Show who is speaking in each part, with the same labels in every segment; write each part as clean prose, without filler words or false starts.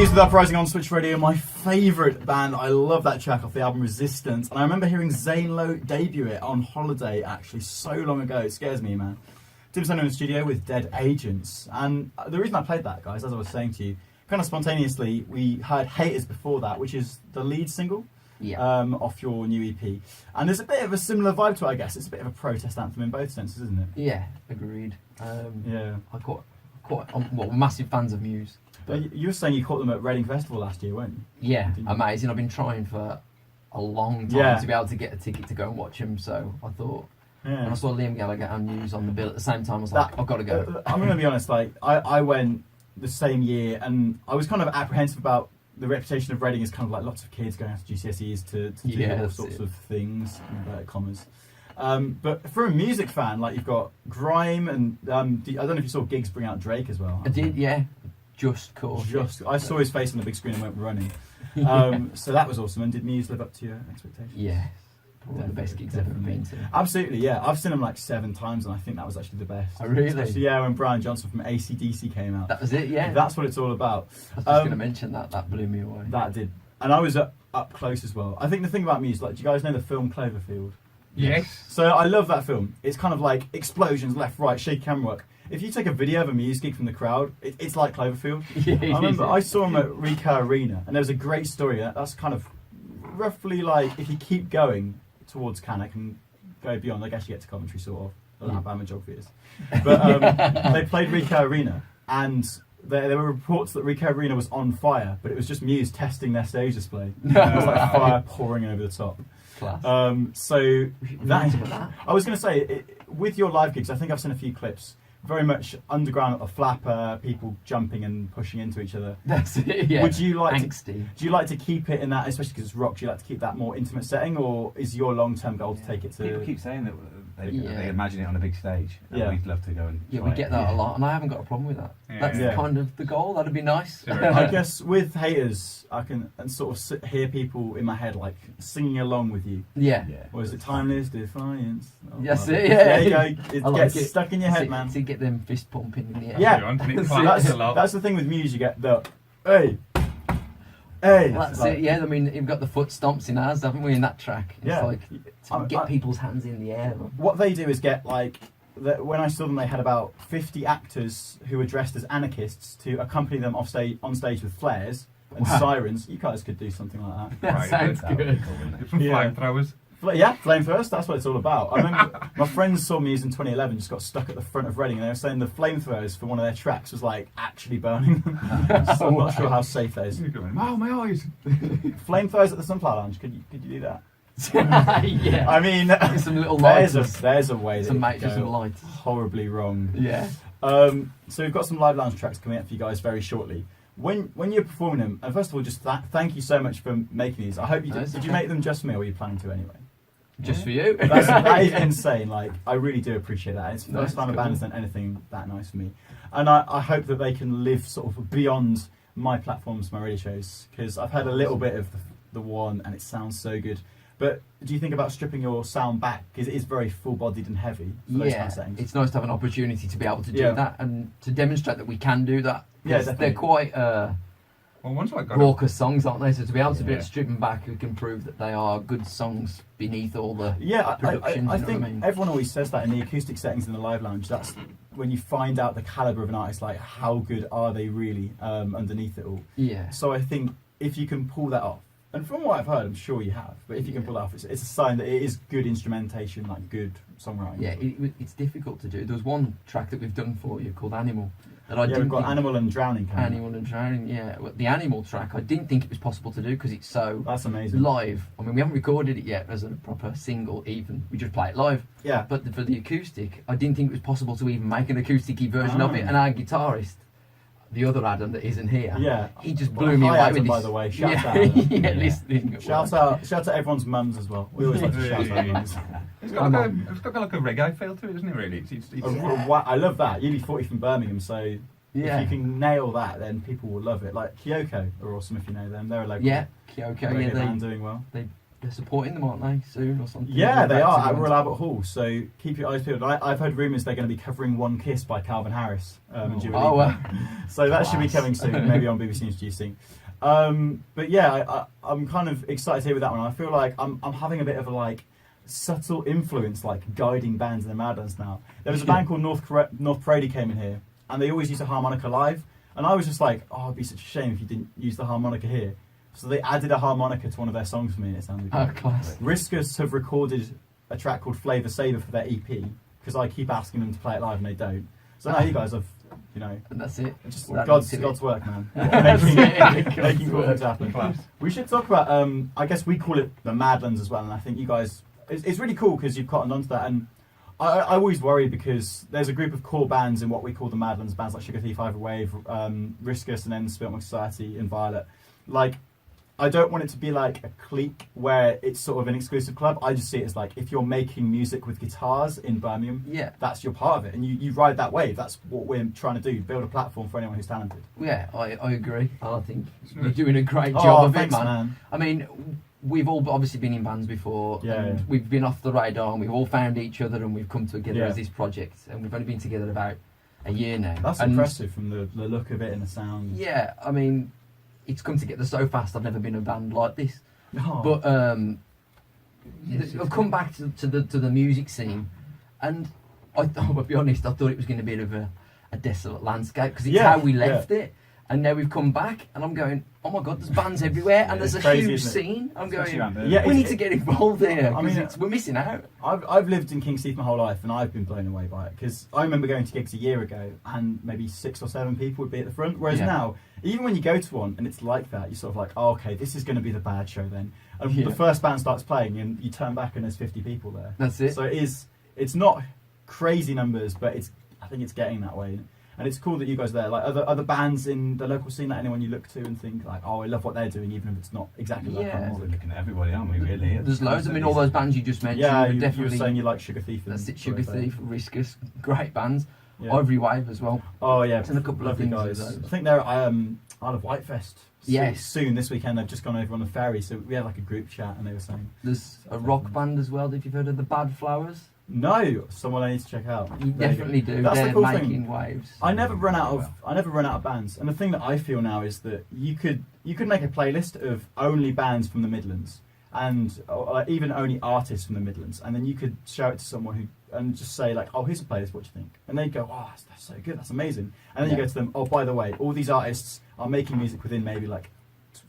Speaker 1: Muse with Uprising on Switch Radio, my favourite band. I love that track off the album Resistance. And I remember hearing Zane Lowe debut it on holiday, actually, so long ago. It scares me, man. Tim Senna in the studio with Dead Agents. And the reason I played that, guys, as I was saying to you, kind of spontaneously, we heard Haters before that, which is the lead single off your new EP. And there's a bit of a similar vibe to it, I guess. It's a bit of a protest anthem in both senses, isn't it?
Speaker 2: Yeah, agreed.
Speaker 1: Yeah.
Speaker 2: I'm massive fans of Muse.
Speaker 1: But you were saying you caught them at Reading Festival last year, weren't you?
Speaker 2: Yeah, amazing. I've been trying for a long time to be able to get a ticket to go and watch him, so I thought... Yeah. And I saw Liam Gallagher and Muse on the bill at the same time. I was like, I've got to go.
Speaker 1: I'm going to be honest, like, I went the same year and I was kind of apprehensive about the reputation of Reading as kind of like lots of kids going after GCSEs to do all sorts of things, commas. But for a music fan, like you've got Grime and I don't know if you saw Giggs bring out Drake as well.
Speaker 2: I did, yeah. Just caught.
Speaker 1: I saw his face on the big screen and went running. So that was awesome. And did Muse live up to your expectations?
Speaker 2: Yeah. One of the best gigs I've ever been to.
Speaker 1: Absolutely, yeah. I've seen them like 7 times and I think that was actually the best.
Speaker 2: Oh, really?
Speaker 1: Especially, yeah, when Brian Johnson from AC/DC came out.
Speaker 2: That was it, yeah.
Speaker 1: That's what it's all about.
Speaker 2: I was just going to mention that. That blew me away.
Speaker 1: That did. And I was up close as well. I think the thing about Muse, like, do you guys know the film Cloverfield?
Speaker 3: Yes.
Speaker 1: So I love that film. It's kind of like explosions, left, right, shaky camera work. If you take a video of a Muse gig from the crowd, it's like Cloverfield. I remember I saw him at Ricoh Arena and there was a great story. That's kind of roughly like if you keep going towards Cannock and go beyond, I guess you get to Coventry sort of. I don't know how bad my geography is. But they played Ricoh Arena and there were reports that Ricoh Arena was on fire, but it was just Muse testing their stage display. There was like fire pouring over the top.
Speaker 2: Class.
Speaker 1: So that I was going to say, with your live gigs, I think I've seen a few clips. Very much underground, a flapper, people jumping and pushing into each other.
Speaker 2: That's it, yeah.
Speaker 1: Would you like
Speaker 2: angsty.
Speaker 1: Do you like to keep it in that, especially because it's rock, do you like to keep that more intimate setting, or is your long-term goal to take it to...
Speaker 3: People keep saying that they imagine it on a big stage, and we'd love to go and
Speaker 2: we get that a lot, and I haven't got a problem with that. That's kind of the goal, that'd be nice.
Speaker 1: I guess with Haters, I can sort of hear people in my head like singing along with you.
Speaker 2: Yeah.
Speaker 1: Or is it Timeless Defiance?
Speaker 2: Yes, there you
Speaker 1: go. It gets stuck in your head, man.
Speaker 2: To get them fist pumping in the air.
Speaker 1: Yeah, that's the thing with Muse, you get the, hey.
Speaker 2: That's it, yeah. I mean, you've got the foot stomps in ours, haven't we, in that track? It's like to get people's hands in the air.
Speaker 1: What they do is get like, when I saw them, they had about 50 actors who were dressed as anarchists to accompany them on stage with flares and sirens. You guys could do something like that.
Speaker 2: That sounds good.
Speaker 3: Flamethrowers.
Speaker 1: Yeah, flamethrowers, that's what it's all about. I remember my friends saw Muse in 2011, just got stuck at the front of Reading, and they were saying the flamethrowers for one of their tracks was like actually burning them. So I'm not sure how safe that is.
Speaker 3: Wow, my eyes!
Speaker 1: Flamethrowers at the Sunflower Lounge, could you do that?
Speaker 2: Yeah.
Speaker 1: I mean,
Speaker 2: some little lights.
Speaker 1: There's a way
Speaker 2: some
Speaker 1: that
Speaker 2: some lights.
Speaker 1: Horribly wrong.
Speaker 2: Yeah.
Speaker 1: So we've got some live lounge tracks coming up for you guys very shortly. When you're performing them, and first of all, just thank you so much for making these. I hope you did. Did you make them just for me, or were you planning to anyway?
Speaker 2: Just for you.
Speaker 1: That is insane. Like, I really do appreciate that. It's the first time a band has done anything that nice for me, and I hope that they can live sort of beyond my platforms, my radio shows, because I've heard a little bit of the one, and it sounds so good. But do you think about stripping your sound back, because it is very full-bodied and heavy for those kind of settings?
Speaker 2: It's nice to have an opportunity to be able to do that and to demonstrate that we can do that.
Speaker 1: Yeah, definitely.
Speaker 2: They're quite raucous songs, aren't they? So to be able to be strip them back, we can prove that they are good songs beneath all the production.
Speaker 1: I think everyone always says that in the acoustic settings in the live lounge. That's when you find out the calibre of an artist, like how good are they really underneath it all.
Speaker 2: Yeah.
Speaker 1: So I think if you can pull that off, and from what I've heard, I'm sure you have, but if you can pull it off, it's a sign that it is good instrumentation, like good songwriting.
Speaker 2: Yeah, it's difficult to do. There was one track that we've done for you called Animal.
Speaker 1: We've got Animal and Drowning.
Speaker 2: Animal and Drowning, yeah. The Animal track, I didn't think it was possible to do because it's so
Speaker 1: that's amazing
Speaker 2: live. I mean, we haven't recorded it yet as a proper single even. We just play it live.
Speaker 1: Yeah.
Speaker 2: But for the acoustic, I didn't think it was possible to even make an acoustic-y version of it. And our guitarist, the other Adam that isn't here, he just blew me away
Speaker 1: Adam,
Speaker 2: with this.
Speaker 1: by the way, shout out.
Speaker 2: Listening.
Speaker 1: Shout out to everyone's mums as well. We always like to shout out mums.
Speaker 3: It's got like a reggae feel to it, isn't it? Really,
Speaker 1: I love that. UB40 from Birmingham, so. If you can nail that, then people will love it. Like Kyoko are awesome if you know them. They're a local
Speaker 2: Kyoko,
Speaker 1: band doing well.
Speaker 2: They they're supporting them, aren't they? Soon or something?
Speaker 1: Yeah, they are at Royal Albert Hall. So keep your eyes peeled. I've heard rumours they're going to be covering "One Kiss" by Calvin Harris. And Dua Lipa. So that should be coming soon, maybe on BBC Introducing. But yeah, I'm kind of excited to hear with that one. I feel like I'm having a bit of a like subtle influence, like guiding bands in the Madlands now. There was a band called North Parade came in here, and they always used a harmonica live. And I was just like, oh, it'd be such a shame if you didn't use the harmonica here. So they added a harmonica to one of their songs for me, and it sounded good.
Speaker 2: Class.
Speaker 1: Riskus have recorded a track called Flavor Saver for their EP, because I keep asking them to play it live and they don't. So now you guys have, you know...
Speaker 2: And that's it.
Speaker 1: Just God's work, man. making cool things happen.
Speaker 3: Class.
Speaker 1: We should talk about, I guess we call it the Madlands as well, and I think you guys... It's really cool because you've cottoned onto that, and I always worry because there's a group of core bands in what we call the Madlands, bands like Sugar Thief, Ivor Wave, Riskus, and then Spilt Society and Violet. Like, I don't want it to be like a clique where it's sort of an exclusive club. I just see it as like, if you're making music with guitars in Birmingham, that's your part of it, and you ride that wave. That's what we're trying to do, build a platform for anyone who's talented.
Speaker 2: Yeah, I agree. I think you're doing a great job of
Speaker 1: thanks,
Speaker 2: it, man. I mean, we've all obviously been in bands before, and we've been off the radar, and we've all found each other, and we've come together as this project, and we've only been together about a year now.
Speaker 1: That's impressive from the look of it and the sound.
Speaker 2: Yeah, I mean, it's come together so fast. I've never been in a band like this. But I've come back to the music scene, and I'll be honest, I thought it was going to be a bit of a desolate landscape, because it's how we left it. And now we've come back, and I'm going, oh my God, there's bands everywhere, and there's a
Speaker 1: crazy,
Speaker 2: huge scene. I'm going,
Speaker 1: we
Speaker 2: need to get involved here. I mean, we're missing out.
Speaker 1: I've lived in King's Heath my whole life, and I've been blown away by it. Because I remember going to gigs a year ago, and maybe 6 or 7 people would be at the front. Whereas now, even when you go to one and it's like that, you're sort of like, oh, okay, this is going to be the bad show then. And the first band starts playing, and you turn back, and there's 50 people there.
Speaker 2: That's it.
Speaker 1: So it's not crazy numbers, but I think it's getting that way. And it's cool that you guys are there. Like other bands in the local scene, that anyone you look to and think like, oh, I love what they're doing, even if it's not exactly like I'm
Speaker 3: we're looking at everybody, aren't we? Really?
Speaker 2: There's loads. I mean, all those bands you just mentioned.
Speaker 1: Yeah, you
Speaker 2: definitely.
Speaker 1: were saying you like Sugar Thief.
Speaker 2: That's it. Sugar Thief, Riskus, great bands. Ivory Wave as well.
Speaker 1: Oh yeah,
Speaker 2: and a couple of things.
Speaker 1: Guys. I think they're Isle of Wight Fest.
Speaker 2: Yes.
Speaker 1: Soon this weekend. They've just gone over on the ferry, so we had like a group chat, and they were saying
Speaker 2: there's a rock band as well. If you've heard of the Bad Flowers.
Speaker 1: No, someone I need to check out.
Speaker 2: You definitely do.
Speaker 1: That's the cool
Speaker 2: making
Speaker 1: thing.
Speaker 2: Waves.
Speaker 1: I never run out of bands, and the thing that I feel now is that you could make a playlist of only bands from the Midlands, and even only artists from the Midlands, and then you could show it to someone and just say like, oh, here's a playlist. What do you think? And they go, oh, that's so good, that's amazing. And then you go to them, oh, by the way, all these artists are making music within maybe like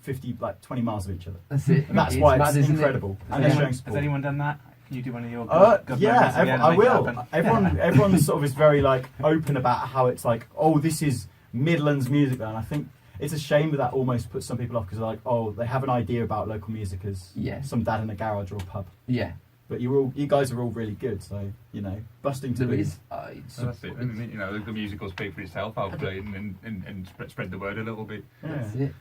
Speaker 1: 20 miles of each other.
Speaker 2: That's it.
Speaker 1: And that's why it's incredible. And they're showing support.
Speaker 3: Has anyone done that? Can you do one of your
Speaker 1: I will. Everyone sort of is very like open about how it's like, oh, this is Midlands music, and I think it's a shame that almost puts some people off, because they're like, oh, they have an idea about local music as some dad in a garage or a pub.
Speaker 2: Yeah.
Speaker 1: But you guys are all really good, so busting to
Speaker 2: booze.
Speaker 4: That's it. And, the music will speak for itself, hopefully, and spread the word a little bit.
Speaker 1: Yeah.
Speaker 2: That's it.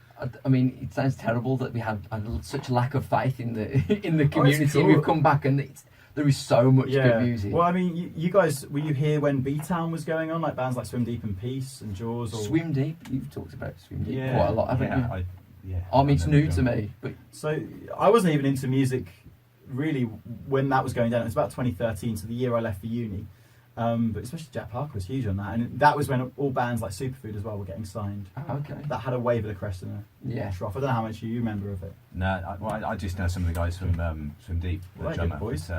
Speaker 2: I mean, it sounds terrible that we have such lack of faith in the community.
Speaker 1: Cool.
Speaker 2: We've come back, and there is so much good music.
Speaker 1: Well, I mean, you guys, were you here when B-Town was going on? Like bands like Swim Deep and Peace and Jaws? Or...
Speaker 2: Swim Deep? You've talked about Swim Deep quite a lot, haven't you?
Speaker 3: I
Speaker 2: mean, it's new to me. But
Speaker 1: so I wasn't even into music really when that was going down. It was about 2013, so the year I left for uni. But especially Jack Parker was huge on that, and that was when all bands like Superfood as well were getting signed.
Speaker 2: Oh, okay.
Speaker 1: That had a wave of the crest and a trough. I don't know how much you remember of it.
Speaker 3: No, I just know some of the guys from Deep, the drummer.
Speaker 1: Boys.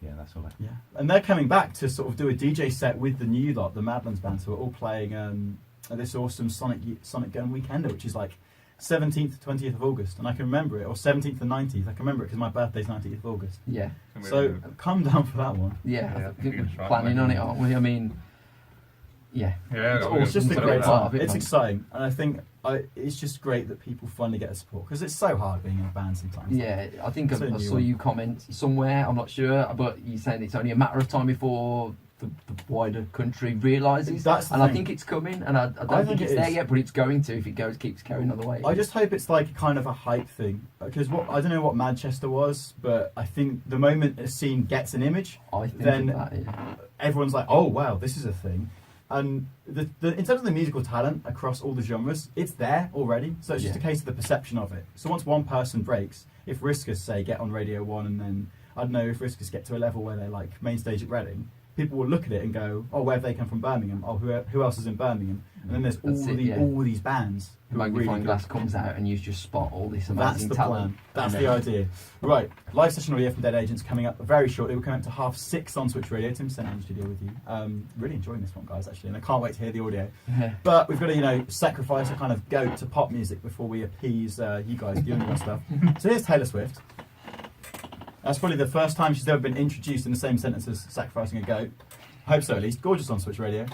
Speaker 3: Yeah, that's all.
Speaker 1: Yeah, and they're coming back to sort of do a DJ set with the new lot, the Madlands band, who are all playing this awesome Sonic Gun Weekender, which is like 17th to 20th of August, and I can remember it, or 17th to 19th. I can remember it because my birthday's 19th of August.
Speaker 2: Yeah.
Speaker 1: So come down for that one.
Speaker 2: Yeah, I think we're planning on it, aren't we? I mean,
Speaker 1: it's just a great part of it. It's exciting, and I think it's just great that people finally get the support, because it's so hard being in a band sometimes.
Speaker 2: Yeah, I think I saw you comment somewhere, I'm not sure, but you're saying it's only a matter of time before the wider country realises, and I think it's coming, and I don't think it's there yet, but it's going to if it keeps carrying on the way.
Speaker 1: I just hope it's like kind of a hype thing, because I don't know what Manchester was, but I think the moment a scene gets an image, then everyone's like, oh wow, this is a thing. And in terms of the musical talent across all the genres, it's there already. So it's just a case of the perception of it. So once one person breaks, if Riskus, say, get on Radio 1 and then, I don't know, if Riskus get to a level where they're like main stage at Reading, people will look at it and go, oh, where have they come from? Birmingham. Oh, who else is in Birmingham? And then there's all these bands.
Speaker 2: Magnifying glass comes out and you just spot all this amazing talent.
Speaker 1: That's the idea. Right, live session audio from Dead Agents coming up very shortly. We're coming up to 6:30 on Switch Radio. Tim Senna in the studio with you. Really enjoying this one, guys, actually, and I can't wait to hear the audio. But we've got to, sacrifice a kind of goat to pop music before we appease you guys doing your stuff. So here's Taylor Swift. That's probably the first time she's ever been introduced in the same sentence as sacrificing a goat. I hope so, at least. Gorgeous on Switch Radio.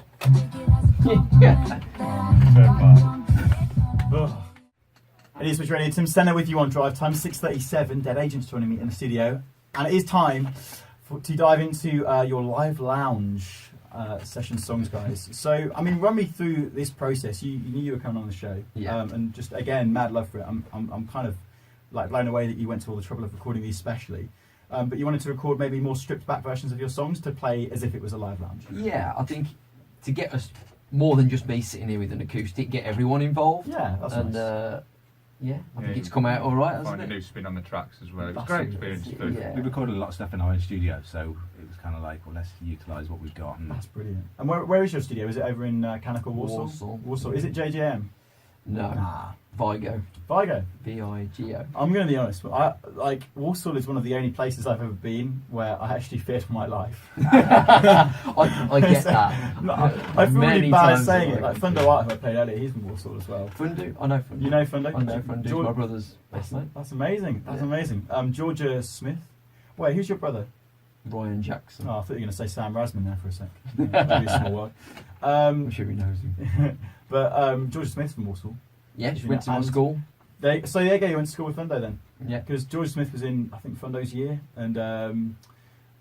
Speaker 1: It is Switch Radio. Tim Senna with you on Drive Time. 6:37. Dead Agents joining me in the studio, and it is time to dive into your live lounge session songs, guys. So, I mean, run me through this process. You knew you were coming on the show, and just again, mad love for it. I'm kind of like blown away that you went to all the trouble of recording these specially. But you wanted to record maybe more stripped back versions of your songs to play as if it was a live lounge.
Speaker 2: Yeah, I think to get us more than just me sitting here with an acoustic, get everyone involved.
Speaker 1: Yeah, that's nice.
Speaker 2: I think it's come out all right, hasn't
Speaker 4: Find a new spin on the tracks as well. It was a great experience.
Speaker 3: We recorded a lot of stuff in our own studio, so it was kind of like, well, let's utilise what we've got. And
Speaker 1: that's brilliant. And where is your studio? Is it over in Cannock or Walsall? Walsall. Is it JJM?
Speaker 2: No.
Speaker 1: Nah.
Speaker 2: Vigo.
Speaker 1: Vigo. I'm going to be honest. Walsall is one of the only places I've ever been where I actually feared for my life.
Speaker 2: I get that.
Speaker 1: I feel really bad saying it. Like Fundo Art, who I played earlier, he's from Walsall as well.
Speaker 2: Fundo? I know Fundo.
Speaker 1: You know Fundo?
Speaker 2: I know Fundo. My brother's best mate.
Speaker 1: That's amazing. That's amazing. Georgia Smith. Wait, who's your brother?
Speaker 2: Ryan Jackson.
Speaker 1: Oh, I thought you were going to say Sam Rasman there for a sec. Maybe a small world.
Speaker 2: I'm sure he knows him.
Speaker 1: But Georgia Smith's from Walsall.
Speaker 2: Yeah, she went to my school.
Speaker 1: You went to school with Fundo then?
Speaker 2: Yeah.
Speaker 1: Because George Smith was in, I think, Fundo's year, and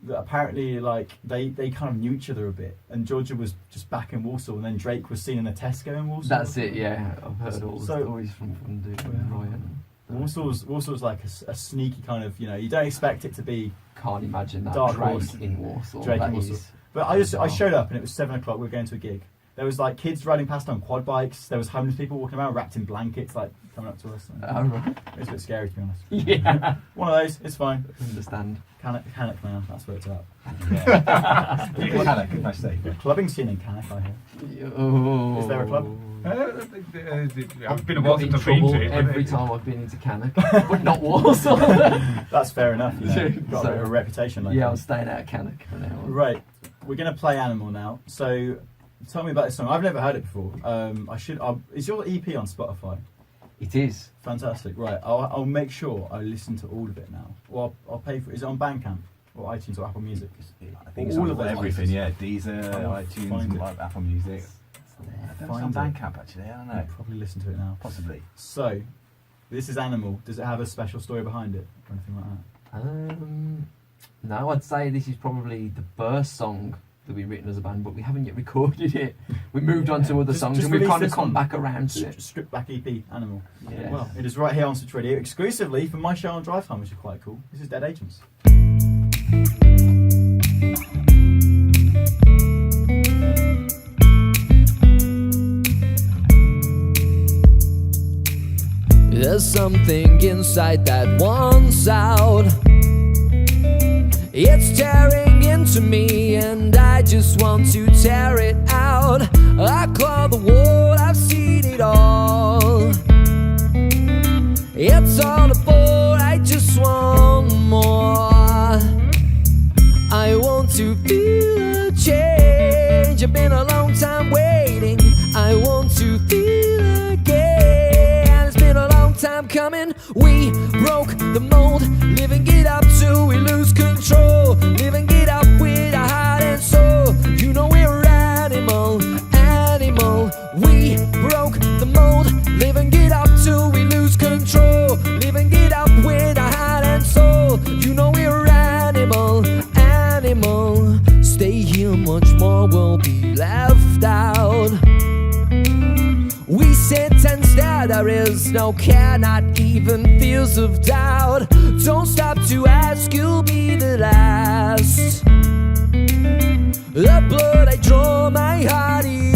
Speaker 1: apparently, they kind of knew each other a bit. And Georgia was just back in Walsall, and then Drake was seen in a Tesco in Walsall.
Speaker 2: That's it, yeah. I've heard all the stories from Fundo and Ryan.
Speaker 1: Walsall's like a sneaky kind of, you don't expect it to be.
Speaker 2: Can't imagine that.
Speaker 1: Dark
Speaker 2: Drake
Speaker 1: horse.
Speaker 2: in Walsall.
Speaker 1: Drake in Walsall. But I showed up, and it was 7 o'clock. We were going to a gig. There was kids riding past on quad bikes. There was homeless people walking around wrapped in blankets, coming up to us.
Speaker 2: Right.
Speaker 1: It was a bit scary, to be honest.
Speaker 2: Yeah.
Speaker 1: One of those. It's fine.
Speaker 2: Understand.
Speaker 1: Cannock now. That's where it's at.
Speaker 3: Cannock, nice day.
Speaker 1: Clubbing scene in Cannock, I hear.
Speaker 2: Oh.
Speaker 1: Is there a club?
Speaker 4: I've been a while since I've been to it.
Speaker 2: Every time I've been into Cannock, but not Walsall.
Speaker 1: That's fair enough. You've got a bit of a reputation like that.
Speaker 2: Yeah, I'm staying out of Cannock for now.
Speaker 1: Right. We're going to play Animal now. So, tell me about this song. I've never heard it before. Is your EP on Spotify?
Speaker 2: It is.
Speaker 1: Fantastic. Right. I'll make sure I listen to all of it now. Well, I'll pay for it. Is it on Bandcamp or iTunes or Apple Music?
Speaker 3: I think it's all on everything. Yeah, Deezer, iTunes, Apple Music. It's on Bandcamp actually. I don't know.
Speaker 1: I'll probably listen to it now.
Speaker 3: Possibly.
Speaker 1: So, this is Animal. Does it have a special story behind it or anything like that?
Speaker 2: No, I'd say this is probably the first song that we've written as a band, but we haven't yet recorded it. We moved on to other songs and we've kind of come back around to it.
Speaker 1: Stripped back EP, Animal.
Speaker 2: Yeah.
Speaker 1: Well, it is right here on Switch Radio, exclusively for my show on Drive Time, which is quite cool. This is Dead Agents.
Speaker 5: There's something inside that wants out. It's tearing into me and I just want to tear it out. I claw the wall, I've seen it all. It's all a bore, I just want more. I want to feel a change. I've been a long time waiting. I want to feel again. It's been a long time coming. We broke the mold, living it up till we lose control. Living it up with our heart and soul. You know we're animal. We broke the mold, living it up till we lose control. Living it up with our heart and soul. You know we're animal. Stay here, much more will be left out. We sentenced that there is no care, not even fears of doubt. Don't stop to ask, you'll be the last. The blood I draw, my heart is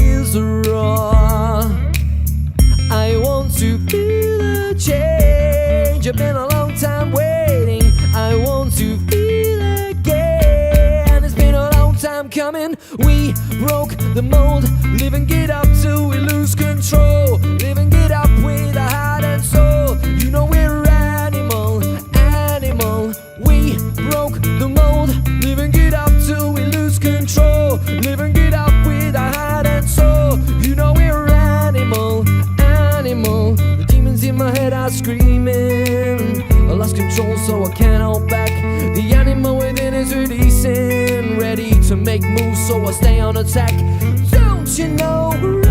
Speaker 5: coming. We broke the mold, live and get up till we lose control. Live and get up with our heart and soul. You know we're animal, animal. We broke the mold, live and get up till we lose control. Live and get up with our heart and soul. You know we're animal, animal. The demons in my head are screaming. I lost control so I can't hold back. The animal within is releasing, ready to make moves so I stay on attack. Don't you know we're